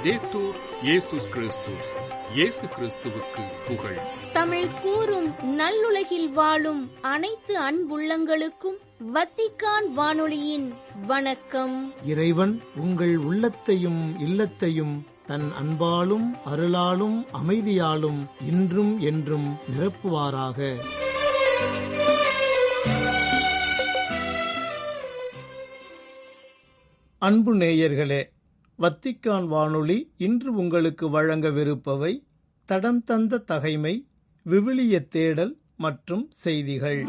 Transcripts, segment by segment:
லவ்தேத்தூர் இயேசுஸ் கிறிஸ்துஸ். இயேசு கிறிஸ்துவுக்கு புகழ். தமிழ் கூறும் நல்லுலகில் வாழும் அனைத்து அன்புள்ளங்களுக்கும் வத்திக்கான் வானொலியின் வணக்கம். இறைவன் உங்கள் உள்ளத்தையும் இல்லத்தையும் தன் அன்பாலும் அருளாலும் அமைதியாலும் இன்றும் என்றும் நிரப்புவாராக. அன்பு நேயர்களே, வத்திக்கான் வானொலி இன்று உங்களுக்கு வழங்கவிருப்பவை தடம் தந்த தகைமை, விவிலிய தேடல் மற்றும் செய்திகள்.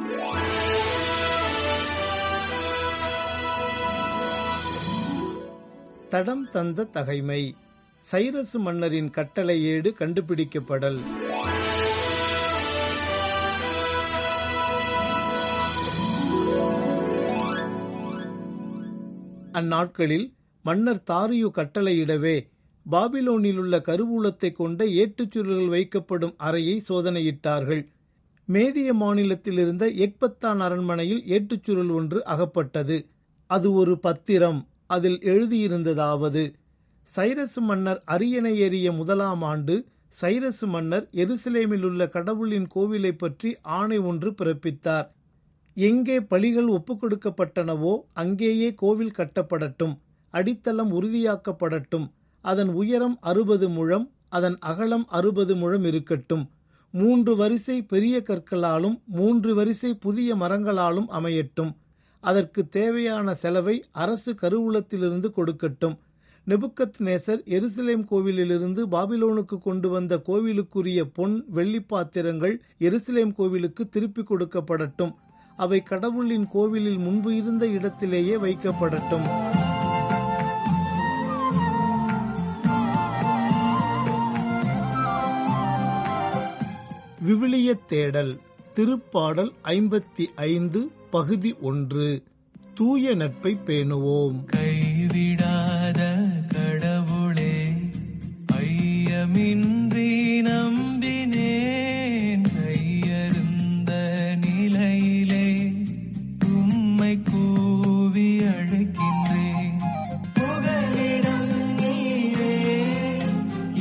தடம் தந்த தகைமை. சைரசு மன்னரின் கட்டளை ஏடு கண்டுபிடிக்கப்படல். அந்நாட்களில் மன்னர் தாரியு கட்டளையிடவே பாபிலோனில் உள்ள கருவூலத்தை கொண்ட ஏட்டுச்சுருள்கள் வைக்கப்படும் அறையை சோதனையிட்டார்கள். மேதிய மாநிலத்தில் இருந்த எக்பத்தான் அரண்மனையில் ஏட்டுச்சுருள் ஒன்று அகப்பட்டது. அது ஒரு பத்திரம். அதில் எழுதியிருந்ததாவது: சைரசு மன்னர் அரியணை ஏறிய 1ஆம் ஆண்டு சைரசு மன்னர் எருசலேமில் உள்ள கடவுளின் கோவிலை பற்றி ஆணை ஒன்று பிறப்பித்தார். எங்கே பலிகள் ஒப்புக்கொடுக்கப்பட்டனவோ அங்கேயே கோவில் கட்டப்படட்டும். அடித்தளம் உறுதியாக்கப்படட்டும். அதன் உயரம் 60 முழம், அதன் அகலம் 60 முழம் இருக்கட்டும். 3 வரிசை பெரிய கற்களாலும் 3 வரிசை புதிய மரங்களாலும் அமையட்டும். அதற்கு தேவையான செலவை அரசு கருவூலத்திலிருந்து கொடுக்கட்டும். நெபுக்கத்நேசர் எருசலேம் கோவிலிலிருந்து பாபிலோனுக்கு கொண்டு வந்த கோவிலுக்குரிய பொன் வெள்ளி பாத்திரங்கள் எருசலேம் கோவிலுக்கு திருப்பிக் கொடுக்கப்படட்டும். அவை கடவுளின் கோவிலில் முன்பு இருந்த இடத்திலேயே வைக்கப்படட்டும். விவிலிய தேடல். திருப்பாடல் 55 பகுதி 1. தூய நட்பை பேணுவோம். கைவிடாத கடவுளே, ஐயமின்றி நம்பினேன். கையருந்த நிலையிலே உம்மை கூவி அழைக்கின்றேன். புகலிடம் நீரே,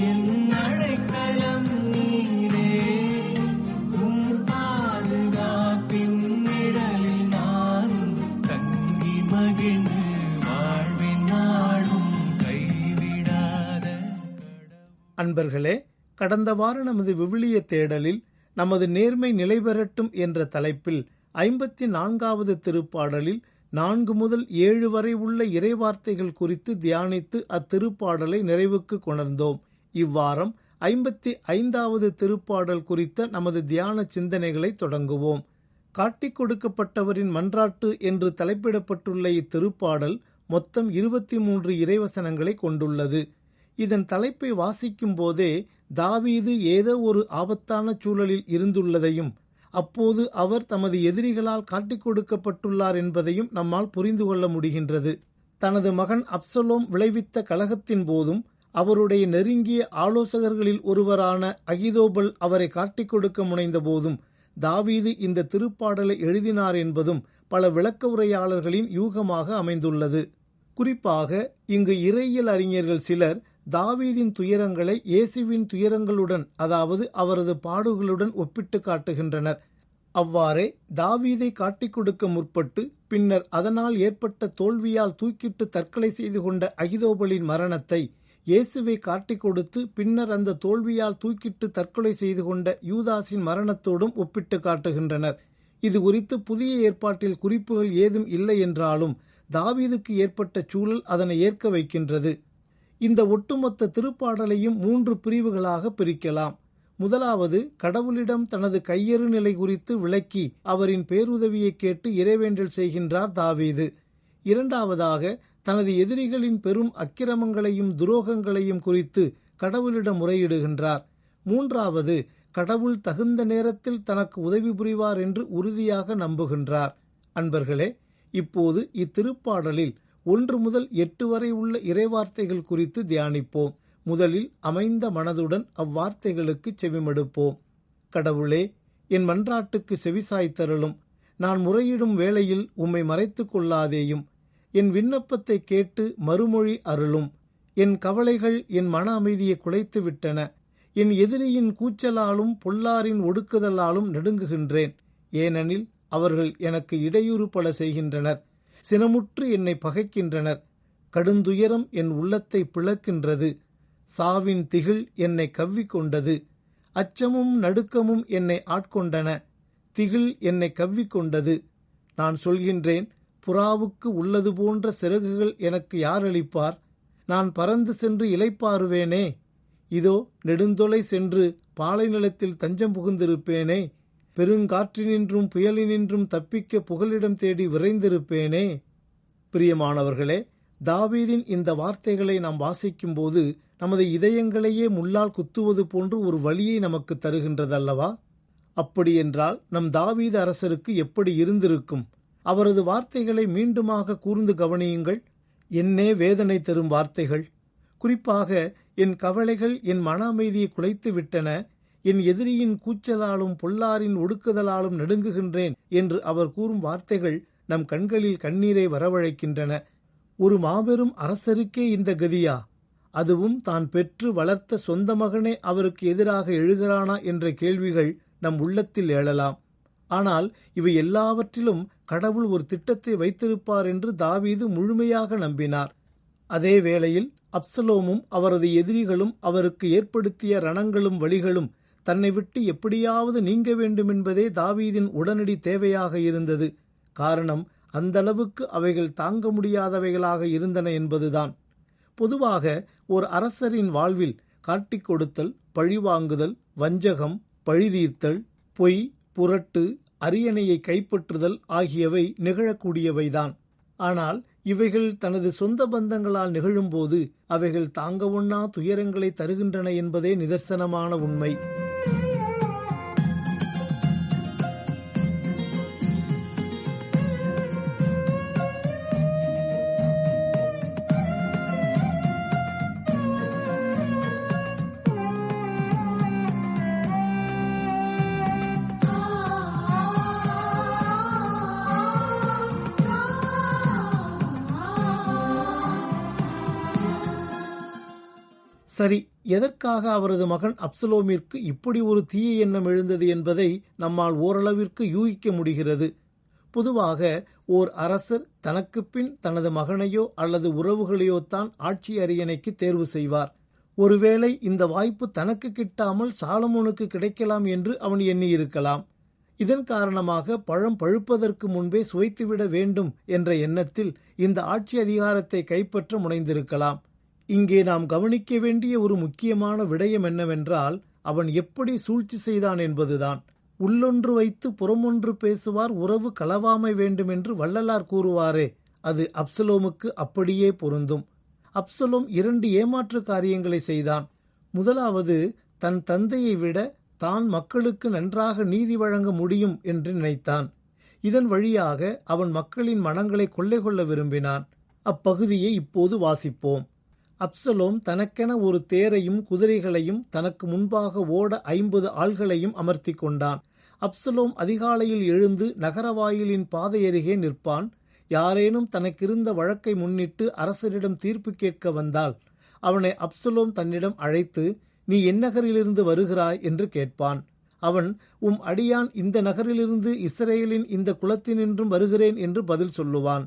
என் அடைக்கலம் நீரே. உம் பாதுகாப்பின் நிழலில் நானும் தங்கி மகிழ்ந்து வாழ்வின் நாடும் கைவிடாத. அன்பர்களே, கடந்த வார நமது விவிலிய தேடலில் நமது நேர்மை நிலைபெறட்டும் என்ற தலைப்பில் 54வது திருப்பாடலில் 4 முதல் 7 வரை உள்ள இறைவார்த்தைகள் குறித்து தியானித்து அத்திருப்பாடலை நிறைவுக்கு கொணர்ந்தோம். இவ்வாரம் 55வது திருப்பாடல் குறித்த நமது தியான சிந்தனைகளை தொடங்குவோம். காட்டிக் கொடுக்கப்பட்டவரின் மன்றாட்டு என்று தலைப்பிடப்பட்டுள்ள இத்திருப்பாடல் மொத்தம் 23 இறைவசனங்களை கொண்டுள்ளது. இதன் தலைப்பை வாசிக்கும் போதே தாவீது ஏதோ ஒரு ஆபத்தான சூழலில் இருந்துள்ளதையும் அப்போது அவர் தமது எதிரிகளால் காட்டிக் கொடுக்கப்பட்டுள்ளார் என்பதையும் நம்மால் புரிந்து கொள்ள முடிகின்றது. தனது மகன் அப்சலோம் விளைவித்த கலகத்தின் போதும் அவருடைய நெருங்கிய ஆலோசகர்களில் ஒருவரான அகிதோபல் அவரை காட்டிக் கொடுக்க முனைந்த போதும் தாவீது இந்த திருப்பாடலை எழுதினார் என்பதும் பல விளக்க உரையாளர்களின் யூகமாக அமைந்துள்ளது. குறிப்பாக இங்கு இறையியல் அறிஞர்கள் சிலர் தாவீதின் துயரங்களை இயேசுவின் துயரங்களுடன், அதாவது அவரது பாடுகளுடன் ஒப்பிட்டு காட்டுகின்றனர். அவ்வாறே தாவீதை காட்டிக் கொடுக்க முற்பட்டு பின்னர் அதனால் ஏற்பட்ட தோல்வியால் தூக்கிட்டு தற்கொலை செய்து கொண்ட அகிதோபலின் மரணத்தை இயேசுவை காட்டிக் கொடுத்து பின்னர் அந்த தோல்வியால் தூக்கிட்டு தற்கொலை செய்து கொண்ட யூதாஸின் மரணத்தோடும் ஒப்பிட்டு காட்டுகின்றனர். இது குறித்து புதிய ஏற்பாட்டில் குறிப்புகள் ஏதும் இல்லை என்றாலும் தாவீதுக்கு ஏற்பட்ட சூழல் அதனை ஏற்க வைக்கின்றது. இந்த ஒட்டுமொத்த திருப்பாடலையும் 3 பிரிவுகளாக பிரிக்கலாம். முதலாவது, கடவுளிடம் தனது கையறு நிலை குறித்து விளக்கி அவரின் பேருதவியை கேட்டு இறைவேண்டல் செய்கின்றார் தாவீது. இரண்டாவதாக, தனது எதிரிகளின் பெரும் அக்கிரமங்களையும் துரோகங்களையும் குறித்து கடவுளிடம் முறையிடுகின்றார். மூன்றாவது, கடவுள் தகுந்த நேரத்தில் தனக்கு உதவி புரிவார் என்று உறுதியாக நம்புகின்றார். அன்பர்களே, இப்போது இத்திருப்பாடலில் 1 முதல் 8 வரை உள்ள இறைவார்த்தைகள் குறித்து தியானிப்போம். முதலில் அமைந்த மனதுடன் அவ்வார்த்தைகளுக்கு செவிமடுப்போம். கடவுளே, என் மன்றாட்டுக்கு செவிசாய்த்தருளும். நான் முறையிடும் வேளையில் உம்மை மறைத்துக் கொள்ளாதேயும். என் விண்ணப்பத்தை கேட்டு மறுமொழி அருளும். என் கவலைகள் என் மன அமைதியை குலைத்து விட்டன. என் எதிரியின் கூச்சலாலும் பொல்லாரின் ஒடுக்குதலாலும் நடுங்குகின்றேன். ஏனெனில் அவர்கள் எனக்கு இடையூறு பல செய்கின்றனர். சினமுற்று என்னை பகைக்கின்றனர். கடுந்துயரம் என் உள்ளத்தை பிளக்கின்றது. சாவின் திகில் என்னை கவ்விக்கொண்டது. அச்சமும் நடுக்கமும் என்னை ஆட்கொண்டன. திகில் என்னை கவ்விக்கொண்டது. நான் சொல்கின்றேன், புறாவுக்கு உள்ளது போன்ற சிறகுகள் எனக்கு யார் அளிப்பார்? நான் பறந்து சென்று இளைப்பாறுவேனே. இதோ நெடுந்தொலை சென்று பாலை நிலத்தில் தஞ்சம் புகுந்திருப்பேனே. பெருங்காற்றினின்றும் புயலினின்றும் தப்பிக்க புகலிடம் தேடி விரைந்திருப்பேனே. பிரியமானவர்களே, தாவீதின் இந்த வார்த்தைகளை நாம் வாசிக்கும்போது நமது இதயங்களையே முள்ளால் குத்துவது போன்று ஒரு வலியை நமக்கு தருகின்றதல்லவா? அப்படியென்றால் நம் தாவீது அரசருக்கு எப்படி இருந்திருக்கும்? அவரது வார்த்தைகளை மீண்டுமாக கூர்ந்து கவனியுங்கள். என்னே வேதனை தரும் வார்த்தைகள். குறிப்பாக, என் கவலைகள் என் மன அமைதியை குலைத்து விட்டன. என் எதிரியின் கூச்சலாலும் பொல்லாரின் ஒடுக்குதலாலும் நடுங்குகின்றேன் என்று அவர் கூறும் வார்த்தைகள் நம் கண்களில் கண்ணீரை வரவழைக்கின்றன. ஒரு மாபெரும் அரசருக்கே இந்த கதியா? அதுவும் தான் பெற்று வளர்த்த சொந்த மகனே அவருக்கு எதிராக எழுகிறானா என்ற கேள்விகள் நம் உள்ளத்தில் எழலாம். ஆனால் இவை எல்லாவற்றிலும் கடவுள் ஒரு திட்டத்தை வைத்திருப்பார் என்று தாவீது முழுமையாக நம்பினார். அதே வேளையில் அப்சலோமும் அவரது எதிரிகளும் அவருக்கு ஏற்படுத்திய ரணங்களும் வலிகளும் தன்னை விட்டு எப்படியாவது நீங்க வேண்டுமென்பதே தாவீதின் உடனடி தேவையாக இருந்தது. காரணம், அந்தளவுக்கு அவைகள் தாங்க முடியாதவைகளாக இருந்தன என்பதுதான். பொதுவாக ஒரு அரசரின் வாழ்வில் காட்டிக் கொடுத்தல், பழிவாங்குதல், வஞ்சகம், பழிதீர்த்தல், பொய், புரட்டு, அரியணையை கைப்பற்றுதல் ஆகியவை நிகழக்கூடியவைதான். ஆனால் இவைகள் தனது சொந்த பந்தங்களால் நிகழும்போது அவைகள் தாங்க ஒண்ணா துயரங்களை தருகின்றன என்பதே நிதர்சனமான உண்மை. சரி, எதற்காக அவரது மகன் அப்சலோமிற்கு இப்படி ஒரு தீய எண்ணம் எழுந்தது என்பதை நம்மால் ஓரளவிற்கு யூகிக்க முடிகிறது. பொதுவாக ஓர் அரசர் தனக்கு பின் தனது மகனையோ அல்லது உறவுகளையோ தான் ஆட்சி அரியணைக்கு தேர்வு செய்வார். ஒருவேளை இந்த வாய்ப்பு தனக்கு கிட்டாமல் சாலமோனுக்கு கிடைக்கலாம் என்று அவன் எண்ணியிருக்கலாம். இதன் காரணமாக பழம் பழுப்பதற்கு முன்பே சுவைத்துவிட வேண்டும் என்ற எண்ணத்தில் இந்த ஆட்சி அதிகாரத்தை கைப்பற்ற முனைந்திருக்கலாம். இங்கே நாம் கவனிக்க வேண்டிய ஒரு முக்கியமான விடயம் என்னவென்றால், அவன் எப்படி சூழ்ச்சி செய்தான் என்பதுதான். உள்ளொன்று வைத்து புறமொன்று பேசுவார் உறவு களவாமை வேண்டுமென்று வள்ளலார் கூறுவாரே, அது அப்சலோமுக்கு அப்படியே பொருந்தும். அப்சலோம் 2 ஏமாற்று காரியங்களை செய்தான். முதலாவது, தன் தந்தையை விட தான் மக்களுக்கு நன்றாக நீதி வழங்க முடியும் என்று நினைத்தான். இதன் வழியாக அவன் மக்களின் மனங்களை கொள்ளை கொள்ள விரும்பினான். அப்பகுதியை இப்போது வாசிப்போம். அப்சலோம் தனக்கென ஒரு தேரையும் குதிரைகளையும் தனக்கு முன்பாக ஓட 50 ஆள்களையும் அமர்த்தி கொண்டான். அப்சலோம் அதிகாலையில் எழுந்து நகரவாயிலின் பாதை அருகே நிற்பான். யாரேனும் தனக்கிருந்த வழக்கை முன்னிட்டு அரசரிடம் தீர்ப்பு கேட்க வந்தால் அவனை அப்சலோம் தன்னிடம் அழைத்து, நீ எந்நகரிலிருந்து வருகிறாய் என்று கேட்பான். அவன், உம் அடியான் இந்த நகரிலிருந்து இஸ்ரேலின் இந்த குலத்தினின்றும் வருகிறேன் என்று பதில் சொல்லுவான்.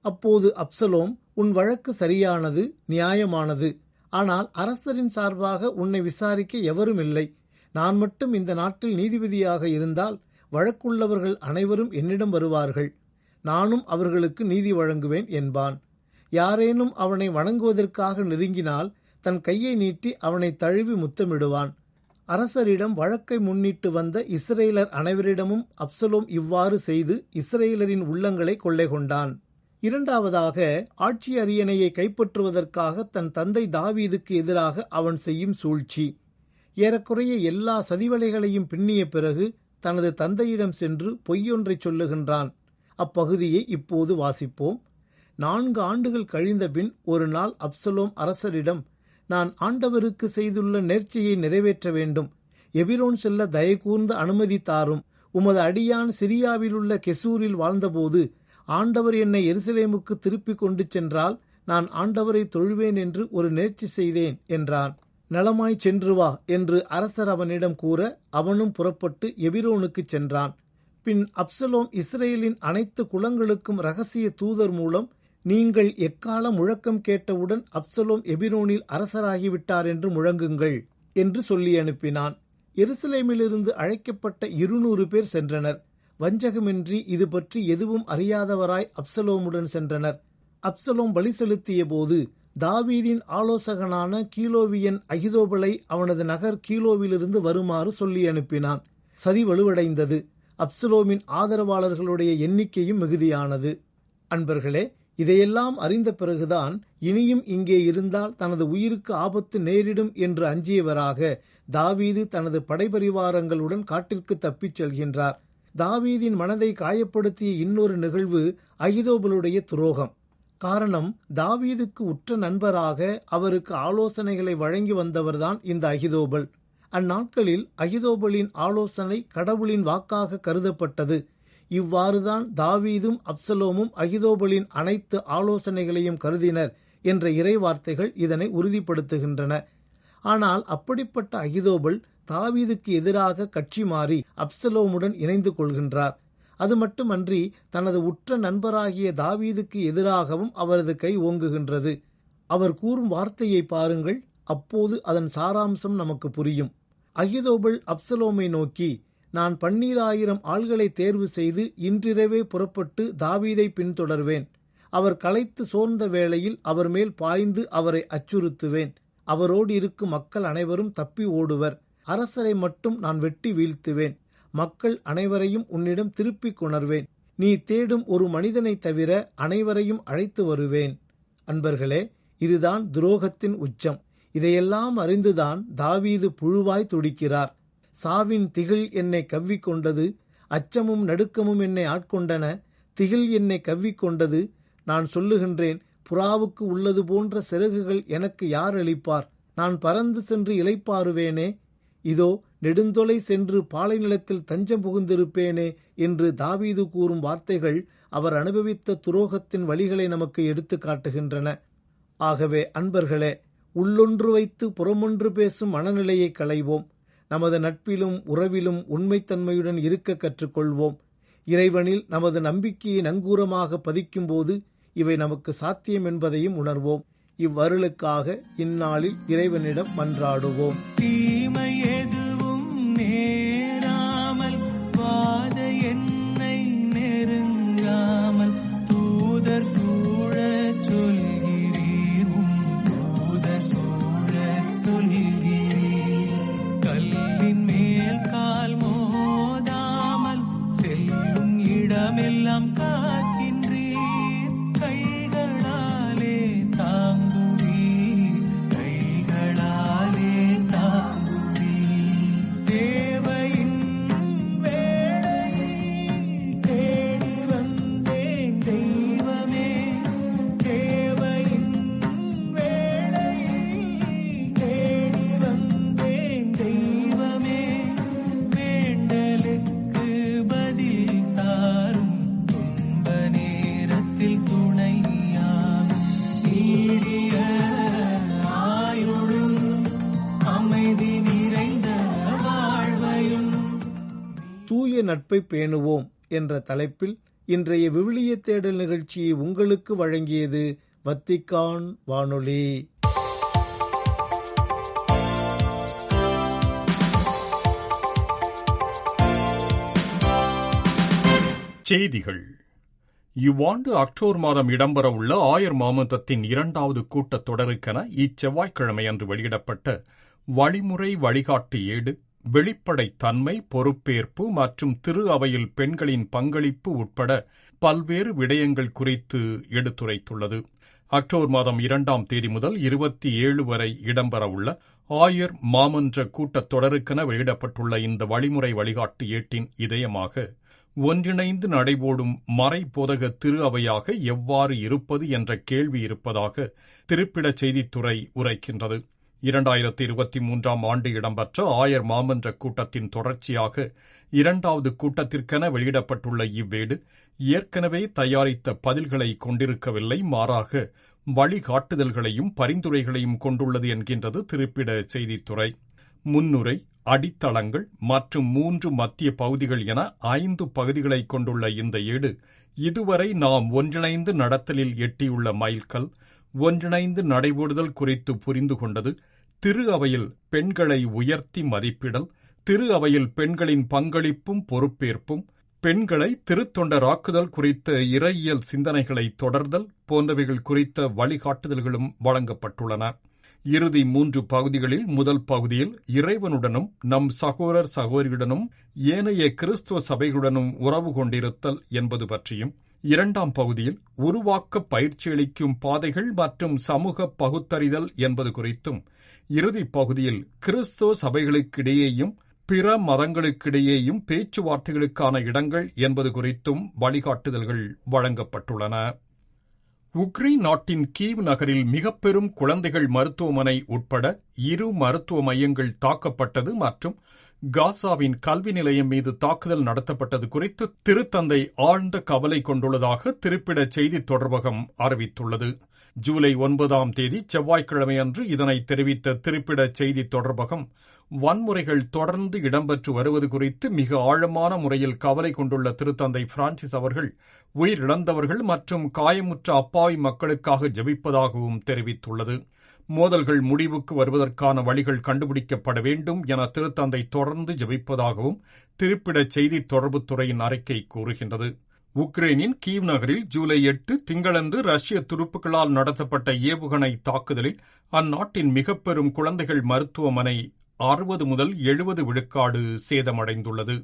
அப்போது அப்சலோம், உன் வழக்கு சரியானது, நியாயமானது. ஆனால் அரசரின் சார்பாக உன்னை விசாரிக்க எவரும் இல்லை. நான் மட்டும் இந்த நாட்டில் நீதிபதியாக இருந்தால் வழக்குள்ளவர்கள் அனைவரும் என்னிடம் வருவார்கள். நானும் அவர்களுக்கு நீதி வழங்குவேன் என்பான். யாரேனும் அவனை வணங்குவதற்காக நெருங்கினால் தன் கையை நீட்டி அவனை தழுவி முத்தமிடுவான். அரசரிடம் வழக்கை முன்னிட்டு வந்த இஸ்ரேலர் அனைவரிடமும் அப்சலோம் இவ்வாறு செய்து இஸ்ரேலரின் உள்ளங்களை கொள்ளை கொண்டான். இரண்டாவதாக, ஆட்சி அரியணையை கைப்பற்றுவதற்காக தன் தந்தை தாவீதுக்கு எதிராக அவன் செய்யும் சூழ்ச்சி. ஏறக்குறைய எல்லா சதிவலைகளையும் பின்னிய பிறகு தனது தந்தையிடம் சென்று பொய்யொன்றை சொல்லுகின்றான். அப்பகுதியை இப்போது வாசிப்போம். 4 ஆண்டுகள் கழிந்த பின் ஒரு நாள் அப்சலோம் அரசரிடம், நான் ஆண்டவருக்கு செய்துள்ள நேர்ச்சையை நிறைவேற்ற வேண்டும். எபிரோன் செல்ல தயகூர்ந்த அனுமதி தாரும். உமது அடியான் சிரியாவிலுள்ள கெசூரில் வாழ்ந்தபோது ஆண்டவர் என்னை எருசலேமுக்கு திருப்பிக் கொண்டு சென்றால் நான் ஆண்டவரை தொழுவேன் என்று ஒரு நேர்ச்சி செய்தேன் என்றான். நலமாய் சென்று வா என்று அரசர் அவனிடம் கூற அவனும் புறப்பட்டு எபிரோனுக்குச் சென்றான். பின் அப்சலோம் இஸ்ரேலின் அனைத்து குலங்களுக்கும் இரகசிய தூதர் மூலம், நீங்கள் எக்கால முழக்கம் கேட்டவுடன் அப்சலோம் எபிரோனில் அரசராகிவிட்டார் என்று முழங்குங்கள் என்று சொல்லி அனுப்பினான். எருசலேமிலிருந்து அழைக்கப்பட்ட 200 பேர் சென்றனர். வஞ்சகமின்றி இது பற்றி எதுவும் அறியாதவராய் அப்சலோமுடன் சென்றனர். அப்சலோம் பலி செலுத்திய போது தாவீதின் ஆலோசகனான கீலோவியன் அகிதோபலை அவனது நகர் கீலோவிலிருந்து வருமாறு சொல்லி அனுப்பினான். சதி வலுவடைந்தது. அப்சலோமின் ஆதரவாளர்களுடைய எண்ணிக்கையும் மிகுதியானது. அன்பர்களே, இதையெல்லாம் அறிந்த பிறகுதான் இனியும் இங்கே இருந்தால் தனது உயிருக்கு ஆபத்து நேரிடும் என்று அஞ்சியவராக தாவீது தனது படைபரிவாரங்களுடன் காட்டிற்கு தப்பிச் செல்கின்றார். தாவீதின் மனதை காயப்படுத்திய இன்னொரு நிகழ்வு அகிதோபலுடைய துரோகம். காரணம், தாவீதுக்கு உற்ற நண்பராக அவருக்கு ஆலோசனைகளை வழங்கி வந்தவர்தான் இந்த அகிதோபல். அந்நாட்களில் அகிதோபலின் ஆலோசனை கடவுளின் வாக்காக கருதப்பட்டது. இவ்வாறுதான் தாவீதும் அப்சலோமும் அகிதோபலின் அனைத்து ஆலோசனைகளையும் கருதினர் என்ற இறைவார்த்தைகள் இதனை உறுதிப்படுத்துகின்றன. ஆனால் அப்படிப்பட்ட அகிதோபல் தாவீதுக்கு எதிராக கட்சி மாறி அப்சலோமுடன் இணைந்து கொள்கின்றார். அது மட்டுமன்றி தனது உற்ற நண்பராகிய தாவீதுக்கு எதிராகவும் அவரது கை ஓங்குகின்றது. அவர் கூறும் வார்த்தையை பாருங்கள், அப்போது அதன் சாராம்சம் நமக்கு புரியும். அகிதோபல் அப்சலோமை நோக்கி, நான் 12,000 ஆள்களை தேர்வு செய்து இன்றிரவே புறப்பட்டு தாவீதை பின்தொடர்வேன். அவர் களைத்து சோர்ந்த வேளையில் அவர் மேல் பாய்ந்து அவரை அச்சுறுத்துவேன். அவரோடு இருக்கும் மக்கள் அனைவரும் தப்பி ஓடுவர். அரசரை மட்டும் நான் வெட்டி வீழ்த்துவேன். மக்கள் அனைவரையும் உன்னிடம் திருப்பிக் கொணர்வேன். நீ தேடும் ஒரு மனிதனை தவிர அனைவரையும் அழைத்து வருவேன். அன்பர்களே, இதுதான் துரோகத்தின் உச்சம். இதையெல்லாம் அறிந்துதான் தாவீது புழுவாய் துடிக்கிறார். சாவின் திகில் என்னை கவ்விக்கொண்டது, அச்சமும் நடுக்கமும் என்னை ஆட்கொண்டன. திகில் என்னை கவ்விக்கொண்டது. நான் சொல்லுகின்றேன், புறாவுக்கு உள்ளது போன்ற சிறகுகள் எனக்கு யார் அளிப்பார்? நான் பறந்து சென்று இளைப்பாறுவேனே. இதோ நெடுந்தொலை சென்று பாலை நிலத்தில் தஞ்சம் புகுந்திருப்பேனே என்று தாவீது கூறும் வார்த்தைகள் அவர் அனுபவித்த துரோகத்தின் வழிகளை நமக்கு எடுத்து காட்டுகின்றன. ஆகவே அன்பர்களே, உள்ளொன்று வைத்து புறமொன்று பேசும் மனநிலையை களைவோம். நமது நட்பிலும் உறவிலும் உண்மைத்தன்மையுடன் இருக்க கற்றுக்கொள்வோம். இறைவனில் நமது நம்பிக்கையை நங்கூரமாக பதிக்கும்போது இவை நமக்கு சாத்தியம் என்பதையும் உணர்வோம். இவ்வருளுக்காக இந்நாளில் இறைவனிடம் மன்றாடுவோம். தீமை எதுவும் நேராமல் வாத என்னை நெருங்காமல் தூதர் சூழச் சொல்கிறீர், தூதர் சூழச் சொல்கிறீர். கல்லின் மேல் கால் மோதாமல் செல்லும் இடமெல்லாம் காக்கின்றீர். கைகளாலே தாங்குவீர், கைகளாலே தாங்குவீர். தேவையின் வேளையை தேடி வந்தேன் தெய்வமே. தேவையின் வேளையை தேடி வந்தேன் தெய்வமே. வேண்டலுக்கு பதில் தாரும், துன்ப நேரத்தில் துணையாகும். நீடிய ஆயுளும் அமைதி நிறைந்த வாழ்வையும். தூய நட்பை பேணுவோம் என்ற தலைப்பில் இன்றைய விவிலிய தேடல் நிகழ்ச்சியை உங்களுக்கு வழங்கியது வத்திக்கான் வானொலி. செய்திகள். இவ்வாண்டு அக்டோபர் மாதம் இடம்பெறவுள்ள ஆயர் மாமன்றத்தின் 2வது கூட்டத் தொடருக்கென இச்செவ்வாய்க்கிழமை அன்று வெளியிடப்பட்ட வழிமுறை வழிகாட்டு ஏடு வெளிப்படைத்தன்மை, பொறுப்பேற்பு மற்றும் திரு அவையில் பெண்களின் பங்களிப்பு உட்பட பல்வேறு விடயங்கள் குறித்து எடுத்துரைத்துள்ளது. அக்டோபர் மாதம் 2ஆம் தேதி முதல் 27 வரை இடம்பெறவுள்ள ஆயர் மாமன்ற கூட்டத் தொடருக்கென வெளியிடப்பட்டுள்ள இந்த வழிமுறை வழிகாட்டு ஏட்டின் இதயமாக ஒன்றிணைந்து நடைபோடும் மறை போதக திரு அவையாக எவ்வாறு இருப்பது என்ற கேள்வி இருப்பதாக திருப்பிடச் செய்தித்துறை உரைக்கின்றது. 2023ஆம் ஆண்டு இடம்பெற்ற ஆயர் மாமன்ற கூட்டத்தின் தொடர்ச்சியாக 2வது கூட்டத்திற்கென வெளியிடப்பட்டுள்ள இவ்வேடு ஏற்கனவே தயாரித்த பதில்களை கொண்டிருக்கவில்லை. மாறாக வழிகாட்டுதல்களையும் பரிந்துரைகளையும் கொண்டுள்ளது என்கின்றது திருப்பிட செய்தித்துறை. முன்னுரை, அடித்தளங்கள் மற்றும் 3 மத்திய பகுதிகள் என 5 பகுதிகளை கொண்டுள்ள இந்த ஏடு இதுவரை நாம் ஒன்றிணைந்து நடத்தலில் எட்டியுள்ள மைல்கல், ஒன்றிணைந்து நடைபோடுதல் குறித்து புரிந்து கொண்டது, திரு அவையில் பெண்களை உயர்த்தி மதிப்பிடல், திரு அவையில் பெண்களின் பங்களிப்பும் பொறுப்பேற்பும், பெண்களை திருத்தொண்டராக்குதல் குறித்த இறையியல் சிந்தனைகளை தொடர்தல் போன்றவைகள் குறித்த வழிகாட்டுதல்களும் வழங்கப்பட்டுள்ளன. இறுதி 3 பகுதிகளில் முதல் பகுதியில் இறைவனுடனும் நம் சகோதரர் சகோதரியுடனும் ஏனைய கிறிஸ்துவ சபைகளுடனும் உறவு கொண்டிருத்தல் என்பது பற்றியும், 2ஆம் பகுதியில் உருவாக்க பயிற்சியளிக்கும் பாதைகள் மற்றும் சமூக பகுத்தறிதல் என்பது குறித்தும், இறுதிப் பகுதியில் கிறிஸ்துவ சபைகளுக்கிடையேயும் பிற மதங்களுக்கிடையேயும் பேச்சுவார்த்தைகளுக்கான இடங்கள் என்பது குறித்தும் வழிகாட்டுதல்கள் வழங்கப்பட்டுள்ளன. உக்ரைன் நாட்டின் கீவ் நகரில் மிக பெரும் குழந்தைகள் மருத்துவமனை உட்பட 2 மருத்துவ மையங்கள் தாக்கப்பட்டது மற்றும் காசாவின் கல்வி நிலையம் மீது தாக்குதல் நடத்தப்பட்டது குறித்து திருத்தந்தை ஆழ்ந்த கவலை கொண்டுள்ளதாக திருப்பிட செய்தி தொடர்பகம் அறிவித்துள்ளது. ஜூலை 9ஆம் தேதி செவ்வாய்க்கிழமையன்று இதனை தெரிவித்த திருப்பிட செய்தி தொடர்பகம், வன்முறைகள் தொடர்ந்து இடம்பெற்று வருவது குறித்து மிக ஆழமான முறையில் கவலை கொண்டுள்ள திருத்தந்தை பிரான்சிஸ் அவர்கள் உயிரிழந்தவர்கள் மற்றும் காயமுற்ற அப்பாவி மக்களுக்காக ஜெபிப்பதாகவும் தெரிவித்துள்ளது. மோதல்கள் முடிவுக்கு வருவதற்கான வழிகள் கண்டுபிடிக்கப்பட வேண்டும் என திருத்தந்தை தொடர்ந்து ஜெபிப்பதாகவும் திருப்பிட செய்தி தொடர்புத்துறையின் அறிக்கை கூறுகின்றது. உக்ரைனின் கீவ் நகரில் ஜூலை 8 திங்களன்று ரஷ்ய துருப்புகளால் நடத்தப்பட்ட ஏவுகணை தாக்குதலில் அந்நாட்டின் மிக பெரும் குழந்தைகள் மருத்துவமனை 60 முதல் 70 விழுக்காடு சேதமடைந்துள்ளது.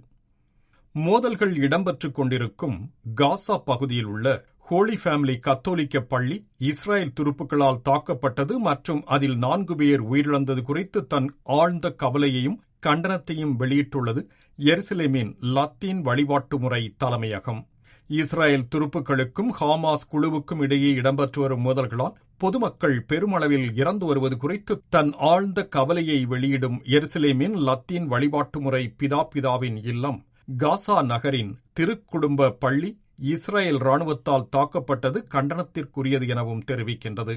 மோதல்கள் இடம்பெற்றுக் கொண்டிருக்கும் காசா பகுதியில் உள்ள ஹோலி ஃபேமிலி கத்தோலிக்க பள்ளி இஸ்ரேல் துருப்புகளால் தாக்கப்பட்டது மற்றும் அதில் 4 பேர் உயிரிழந்தது குறித்து தன் ஆழ்ந்த கவலையையும் கண்டனத்தையும் வெளியிட்டுள்ளது எருசலேமின் லத்தீன் வழிபாட்டு முறை தலைமையகம். இஸ்ரேல் துருப்புகளுக்கும் ஹமாஸ் குழுவுக்கும் இடையே இடம்பெற்று வரும் மோதல்களால் பொதுமக்கள் பெருமளவில் இறந்து வருவது குறித்து தன் ஆழ்ந்த கவலையை வெளியிடும் எருசலேமின் லத்தீன் வழிபாட்டு முறை பிதாபிதாவின் இல்லம் காசா நகரின் திருக்குடும்ப பள்ளி இஸ்ரேல் ராணுவத்தால் தாக்கப்பட்டது கண்டனத்திற்குரியது எனவும் தெரிவிக்கின்றது.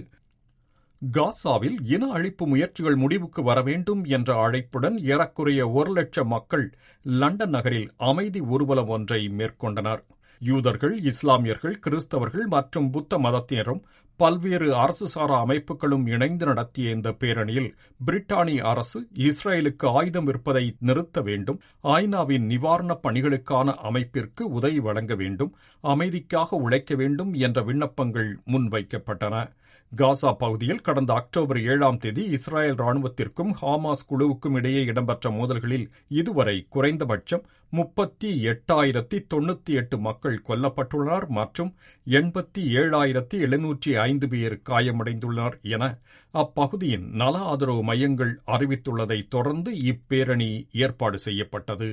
காசாவில் இன அழிப்பு முயற்சிகள் முடிவுக்கு வர வேண்டும் என்ற அழைப்புடன் ஏறக்குறைய 1 லட்சம் மக்கள் லண்டன் நகரில் அமைதி ஊர்வலம் ஒன்றை மேற்கொண்டனர். யூதர்கள், இஸ்லாமியர்கள், கிறிஸ்தவர்கள் மற்றும் புத்த மதத்தினரும் பல்வேறு அரசு சாரா அமைப்புகளும் இணைந்து நடத்திய இந்த பேரணியில் பிரிட்டானிய அரசு இஸ்ரேலுக்கு ஆயுதம் விற்பதை நிறுத்த வேண்டும், ஐநாவின் நிவாரணப் பணிகளுக்கான அமைப்பிற்கு உதவி வழங்க வேண்டும், அமைதிக்காக உழைக்க வேண்டும் என்ற விண்ணப்பங்கள் முன்வைக்கப்பட்டன. காசா பகுதியில் கடந்த அக்டோபர் 7ஆம் தேதி இஸ்ரேல் ராணுவத்திற்கும் ஹமாஸ் குழுவுக்கும் இடையே இடம்பெற்ற மோதல்களில் இதுவரை குறைந்தபட்சம் 38,098 மக்கள் கொல்லப்பட்டுள்ளனர் மற்றும் 87,705 பேர் காயமடைந்துள்ளனர் என அப்பகுதியின் நல ஆதரவு மையங்கள் அறிவித்துள்ளதை தொடர்ந்து இப்பேரணி ஏற்பாடு செய்யப்பட்டது.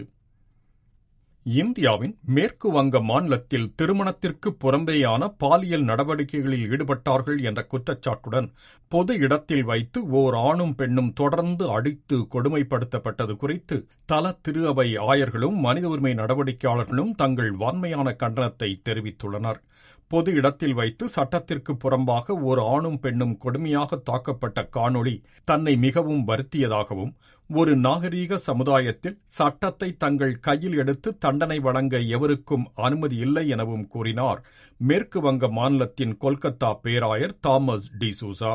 இந்தியாவின் மேற்கு வங்க மாநிலத்தில் திருமணத்திற்கு புறம்பேயான பாலியல் நடவடிக்கைகளில் ஈடுபட்டார்கள் என்ற குற்றச்சாட்டுடன் பொது இடத்தில் வைத்து ஓர் ஆணும் பெண்ணும் தொடர்ந்து அடித்து கொடுமைப்படுத்தப்பட்டது குறித்து தல திரு அவை ஆயர்களும் மனித உரிமை நடவடிக்கையாளர்களும் தங்கள் வன்மையான கண்டனத்தை தெரிவித்துள்ளனர். பொது இடத்தில் வைத்து சட்டத்திற்கு புறம்பாக ஒரு ஆணும் பெண்ணும் கொடுமையாக தாக்கப்பட்ட காணொளி தன்னை மிகவும் வருத்தியதாகவும், ஒரு நாகரீக சமுதாயத்தில் சட்டத்தை தங்கள் கையில் எடுத்து தண்டனை வழங்க எவருக்கும் அனுமதி இல்லை எனவும் கூறினார் மேற்கு வங்க மாநிலத்தின் கொல்கத்தா பேராயர் தாமஸ் டிசூசா.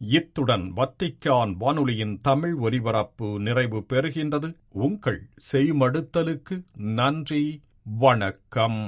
இத்துடன் வத்திக்கான் வானொலியின் தமிழ் ஒலிபரப்பு நிறைவு பெறுகின்றது. உங்கள் செய்மடுத்தலுக்கு நன்றி. வணக்கம்.